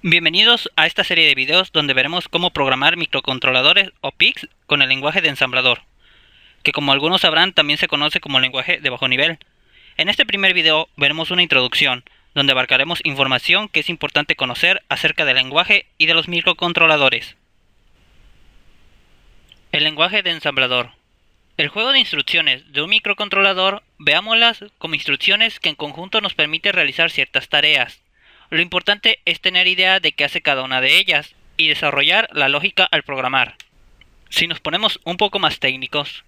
Bienvenidos a esta serie de videos donde veremos cómo programar microcontroladores o PICs con el lenguaje de ensamblador, que como algunos sabrán también se conoce como lenguaje de bajo nivel. En este primer video veremos una introducción, donde abarcaremos información que es importante conocer acerca del lenguaje y de los microcontroladores. El lenguaje de ensamblador. El juego de instrucciones de un microcontrolador, veámoslas como instrucciones que en conjunto nos permite realizar ciertas tareas. Lo importante es tener idea de qué hace cada una de ellas y desarrollar la lógica al programar. Si nos ponemos un poco más técnicos,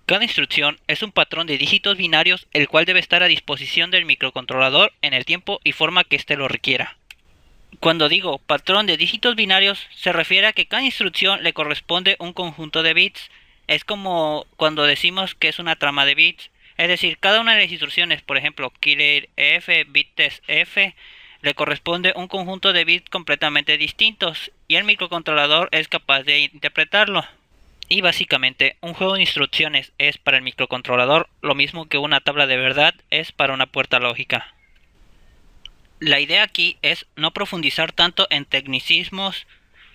cada instrucción es un patrón de dígitos binarios el cual debe estar a disposición del microcontrolador en el tiempo y forma que éste lo requiera. Cuando digo patrón de dígitos binarios, se refiere a que cada instrucción le corresponde un conjunto de bits. Es como cuando decimos que es una trama de bits, es decir, cada una de las instrucciones, por ejemplo, killer F, bittest F, le corresponde un conjunto de bits completamente distintos y el microcontrolador es capaz de interpretarlo. Y básicamente, un juego de instrucciones es para el microcontrolador lo mismo que una tabla de verdad es para una puerta lógica. La idea aquí es no profundizar tanto en tecnicismos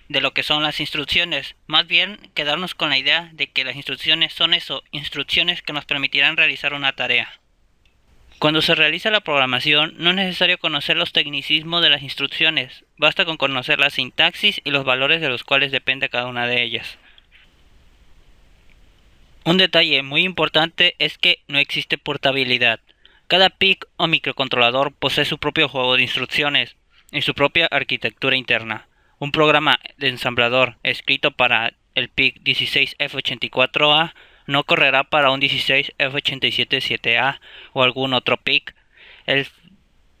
de lo que son las instrucciones, más bien quedarnos con la idea de que las instrucciones son eso, instrucciones que nos permitirán realizar una tarea. Cuando se realiza la programación no es necesario conocer los tecnicismos de las instrucciones, basta con conocer la sintaxis y los valores de los cuales depende cada una de ellas. Un detalle muy importante es que no existe portabilidad. Cada PIC o microcontrolador posee su propio juego de instrucciones y su propia arquitectura interna. Un programa de ensamblador escrito para el PIC 16F84A no correrá para un 16F877A o algún otro PIC.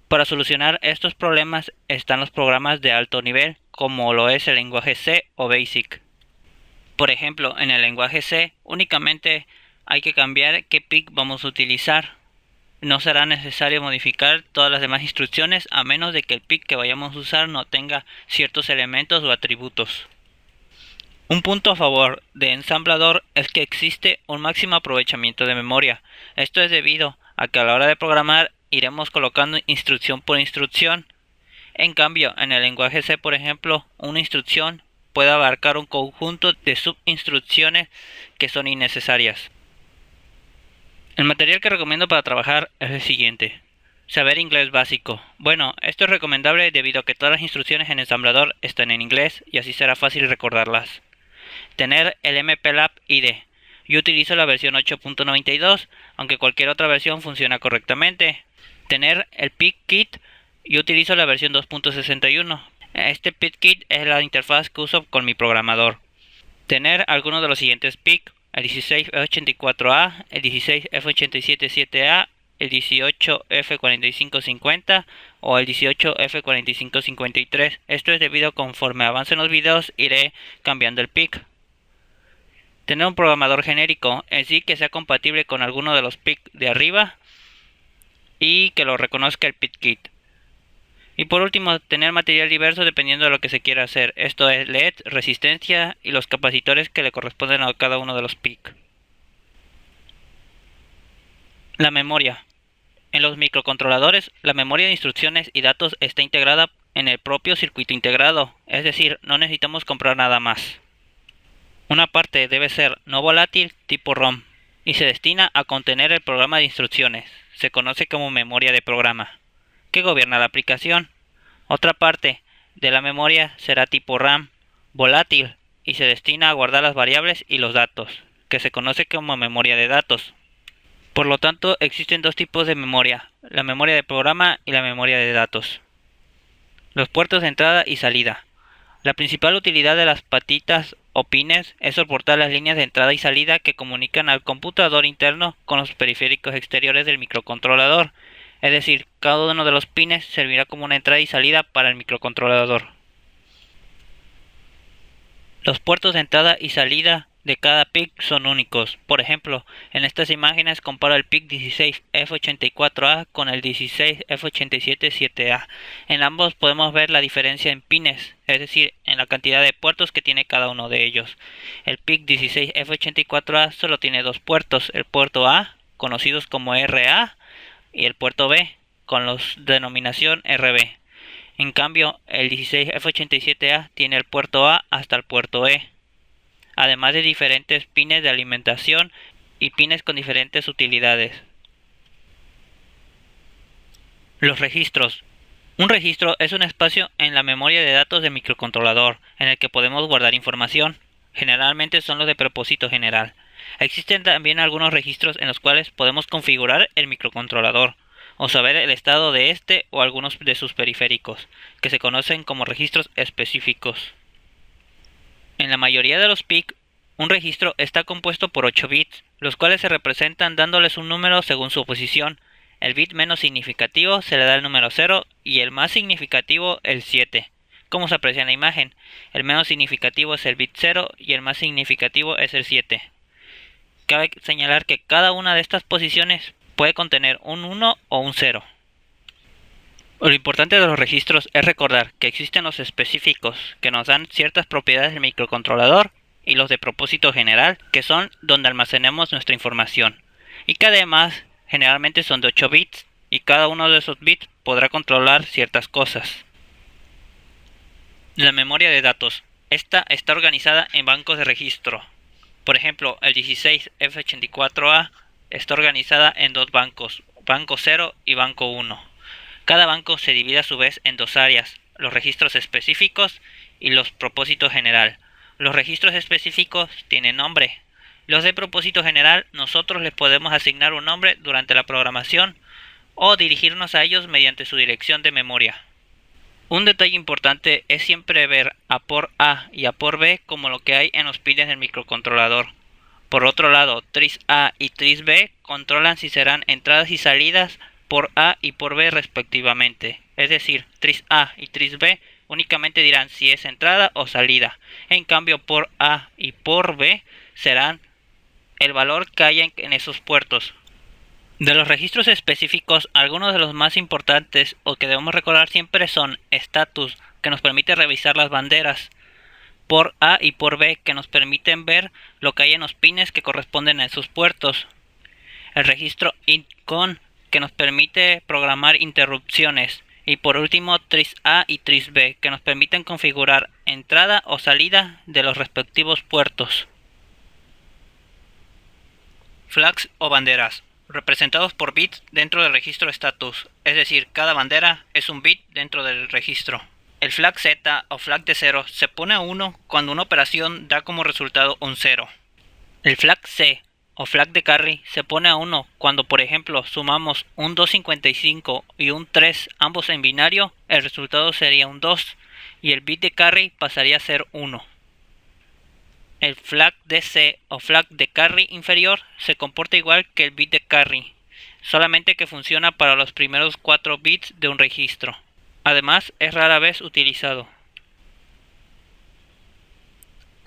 Para solucionar estos problemas están los programas de alto nivel, como lo es el lenguaje C o BASIC. Por ejemplo, en el lenguaje C únicamente hay que cambiar qué PIC vamos a utilizar. No será necesario modificar todas las demás instrucciones a menos de que el PIC que vayamos a usar no tenga ciertos elementos o atributos. Un punto a favor de ensamblador es que existe un máximo aprovechamiento de memoria. Esto es debido a que a la hora de programar iremos colocando instrucción por instrucción. En cambio, en el lenguaje C, por ejemplo, una instrucción puede abarcar un conjunto de subinstrucciones que son innecesarias. El material que recomiendo para trabajar es el siguiente. Saber inglés básico. Bueno, esto es recomendable debido a que todas las instrucciones en ensamblador están en inglés y así será fácil recordarlas. Tener el MPLAB IDE. Yo utilizo la versión 8.92, aunque cualquier otra versión funciona correctamente. Tener el PIC-Kit. Yo utilizo la versión 2.61. Este PIC-Kit es la interfaz que uso con mi programador. Tener algunos de los siguientes PIC. El 16F84A, el 16F877A, el 18F4550 o el 18F4553. Esto es debido a que conforme avancen los videos iré cambiando el PIC. Tener un programador genérico, en sí que sea compatible con alguno de los PIC de arriba y que lo reconozca el PIC-Kit. Y por último, tener material diverso dependiendo de lo que se quiera hacer. Esto es LED, resistencia y los capacitores que le corresponden a cada uno de los PIC. La memoria. En los microcontroladores, la memoria de instrucciones y datos está integrada en el propio circuito integrado, es decir, no necesitamos comprar nada más. Una parte debe ser no volátil tipo ROM y se destina a contener el programa de instrucciones. Se conoce como memoria de programa, que gobierna la aplicación. Otra parte de la memoria será tipo RAM, volátil, y se destina a guardar las variables y los datos, que se conoce como memoria de datos. Por lo tanto, existen dos tipos de memoria, la memoria de programa y la memoria de datos. Los puertos de entrada y salida. La principal utilidad de las patitas o pines es soportar las líneas de entrada y salida que comunican al computador interno con los periféricos exteriores del microcontrolador. Es decir, cada uno de los pines servirá como una entrada y salida para el microcontrolador. Los puertos de entrada y salida de cada PIC son únicos. Por ejemplo, en estas imágenes comparo el PIC 16F84A con el 16F877A. En ambos podemos ver la diferencia en pines, es decir, en la cantidad de puertos que tiene cada uno de ellos. El PIC 16F84A solo tiene dos puertos, el puerto A, conocidos como RA, y el puerto B, con la denominación RB. En cambio, el 16F87A tiene el puerto A hasta el puerto E, además de diferentes pines de alimentación y pines con diferentes utilidades. Los registros. Un registro es un espacio en la memoria de datos del microcontrolador en el que podemos guardar información. Generalmente son los de propósito general. Existen también algunos registros en los cuales podemos configurar el microcontrolador o saber el estado de este o algunos de sus periféricos, que se conocen como registros específicos. En la mayoría de los PIC, un registro está compuesto por 8 bits, los cuales se representan dándoles un número según su posición. El bit menos significativo se le da el número 0 y el más significativo el 7. Como se aprecia en la imagen, el menos significativo es el bit 0 y el más significativo es el 7. Cabe señalar que cada una de estas posiciones puede contener un 1 o un 0. Lo importante de los registros es recordar que existen los específicos, que nos dan ciertas propiedades del microcontrolador, y los de propósito general, que son donde almacenamos nuestra información, y que además generalmente son de 8 bits, y cada uno de esos bits podrá controlar ciertas cosas. La memoria de datos. Esta está organizada en bancos de registro. Por ejemplo, el 16F84A está organizada en dos bancos, banco 0 y banco 1. Cada banco se divide a su vez en dos áreas, los registros específicos y los propósito general. Los registros específicos tienen nombre. Los de propósito general nosotros les podemos asignar un nombre durante la programación o dirigirnos a ellos mediante su dirección de memoria. Un detalle importante es siempre ver a por A y a por B como lo que hay en los pines del microcontrolador. Por otro lado, tris A y tris B controlan si serán entradas y salidas por A y por B respectivamente. Es decir, tris A y tris B únicamente dirán si es entrada o salida. En cambio, por A y por B serán el valor que haya en esos puertos. De los registros específicos, algunos de los más importantes o que debemos recordar siempre son status, que nos permite revisar las banderas, por A y por B, que nos permiten ver lo que hay en los pines que corresponden a esos puertos, el registro INTCON, que nos permite programar interrupciones, y por último tris A y tris B, que nos permiten configurar entrada o salida de los respectivos puertos. Flags o banderas, representados por bits dentro del registro status, es decir, cada bandera es un bit dentro del registro. El flag Z o flag de 0 se pone a 1 cuando una operación da como resultado un 0. El flag C o flag de carry se pone a 1 cuando, por ejemplo, sumamos un 255 y un 3 ambos en binario, el resultado sería un 2 y el bit de carry pasaría a ser 1. El flag DC o flag de carry inferior se comporta igual que el bit de carry, solamente que funciona para los primeros 4 bits de un registro. Además, es rara vez utilizado.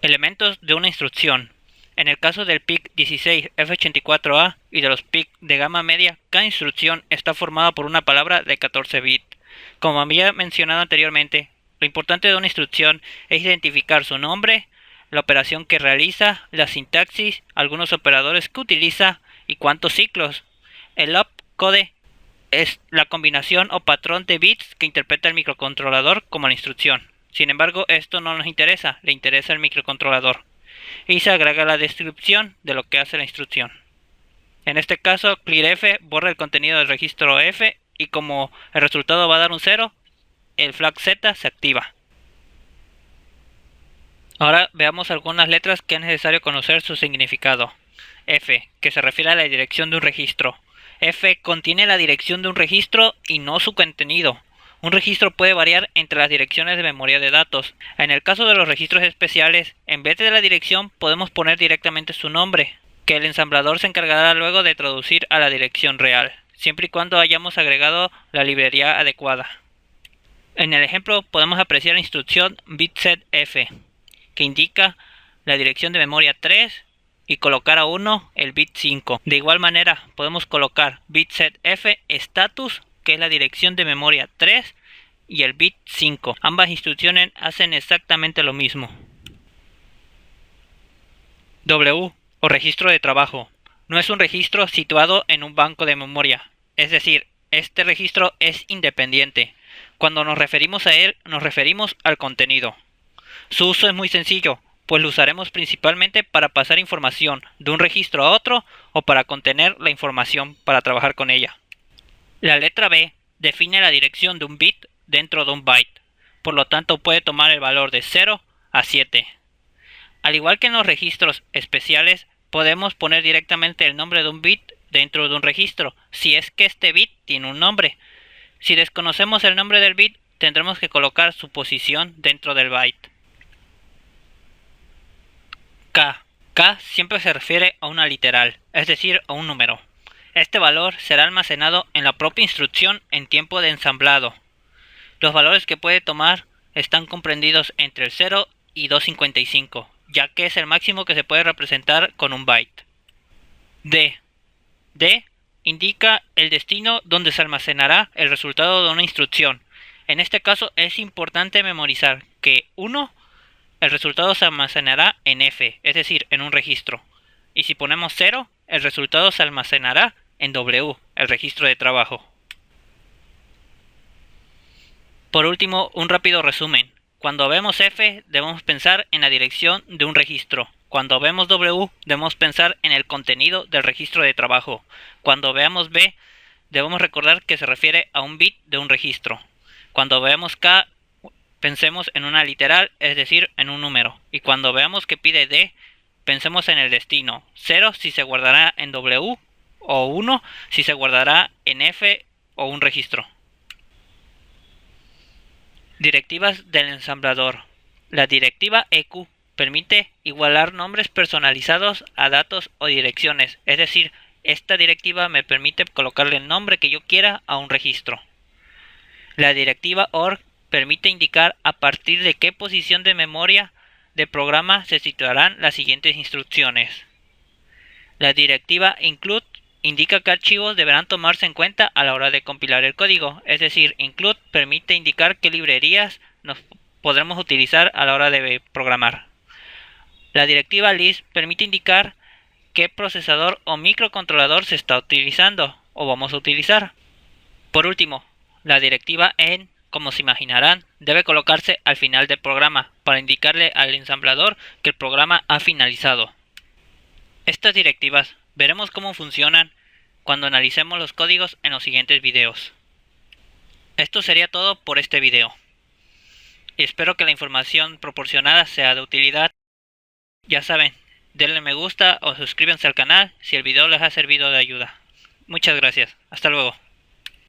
Elementos de una instrucción. En el caso del PIC 16F84A y de los PIC de gama media, cada instrucción está formada por una palabra de 14 bits. Como había mencionado anteriormente, lo importante de una instrucción es identificar su nombre, la operación que realiza, la sintaxis, algunos operadores que utiliza y cuántos ciclos. El opcode es la combinación o patrón de bits que interpreta el microcontrolador como la instrucción. Sin embargo, esto no nos interesa, le interesa el microcontrolador. Y se agrega la descripción de lo que hace la instrucción. En este caso, clearF borra el contenido del registro F y como el resultado va a dar un 0, el flag Z se activa. Ahora veamos algunas letras que es necesario conocer su significado. F, que se refiere a la dirección de un registro. F contiene la dirección de un registro y no su contenido. Un registro puede variar entre las direcciones de memoria de datos. En el caso de los registros especiales, en vez de la dirección podemos poner directamente su nombre, que el ensamblador se encargará luego de traducir a la dirección real, siempre y cuando hayamos agregado la librería adecuada. En el ejemplo podemos apreciar la instrucción bitsetf, que indica la dirección de memoria 3 y colocar a 1 el bit 5. De igual manera podemos colocar bitsetf status, que es la dirección de memoria 3 y el bit 5. Ambas instrucciones hacen exactamente lo mismo. W o registro de trabajo. No es un registro situado en un banco de memoria, es decir, este registro es independiente. Cuando nos referimos a él, nos referimos al contenido. Su uso es muy sencillo, pues lo usaremos principalmente para pasar información de un registro a otro o para contener la información para trabajar con ella. La letra B define la dirección de un bit dentro de un byte, por lo tanto puede tomar el valor de 0 a 7. Al igual que en los registros especiales, podemos poner directamente el nombre de un bit dentro de un registro, si es que este bit tiene un nombre. Si desconocemos el nombre del bit, tendremos que colocar su posición dentro del byte. K. K siempre se refiere a una literal, es decir, a un número. Este valor será almacenado en la propia instrucción en tiempo de ensamblado. Los valores que puede tomar están comprendidos entre el 0 y 255, ya que es el máximo que se puede representar con un byte. D. D indica el destino donde se almacenará el resultado de una instrucción. En este caso es importante memorizar que 1, el resultado se almacenará en F, es decir, en un registro. Y si ponemos 0, el resultado se almacenará en W, el registro de trabajo. Por último, un rápido resumen. Cuando vemos F, debemos pensar en la dirección de un registro. Cuando vemos W, debemos pensar en el contenido del registro de trabajo. Cuando veamos B, debemos recordar que se refiere a un bit de un registro. Cuando veamos K, pensemos en una literal, es decir, en un número. Y cuando veamos que pide D, pensemos en el destino. 0 si se guardará en W o 1 si se guardará en F o un registro. Directivas del ensamblador. La directiva EQ permite igualar nombres personalizados a datos o direcciones, es decir, esta directiva me permite colocarle el nombre que yo quiera a un registro. La directiva OR permite indicar a partir de qué posición de memoria del programa se situarán las siguientes instrucciones. La directiva include indica qué archivos deberán tomarse en cuenta a la hora de compilar el código, es decir, include permite indicar qué librerías nos podremos utilizar a la hora de programar. La directiva list permite indicar qué procesador o microcontrolador se está utilizando o vamos a utilizar. Por último, la directiva end, como se imaginarán, debe colocarse al final del programa para indicarle al ensamblador que el programa ha finalizado. Estas directivas veremos cómo funcionan cuando analicemos los códigos en los siguientes videos. Esto sería todo por este video. Espero que la información proporcionada sea de utilidad. Ya saben, denle me gusta o suscríbanse al canal si el video les ha servido de ayuda. Muchas gracias. Hasta luego.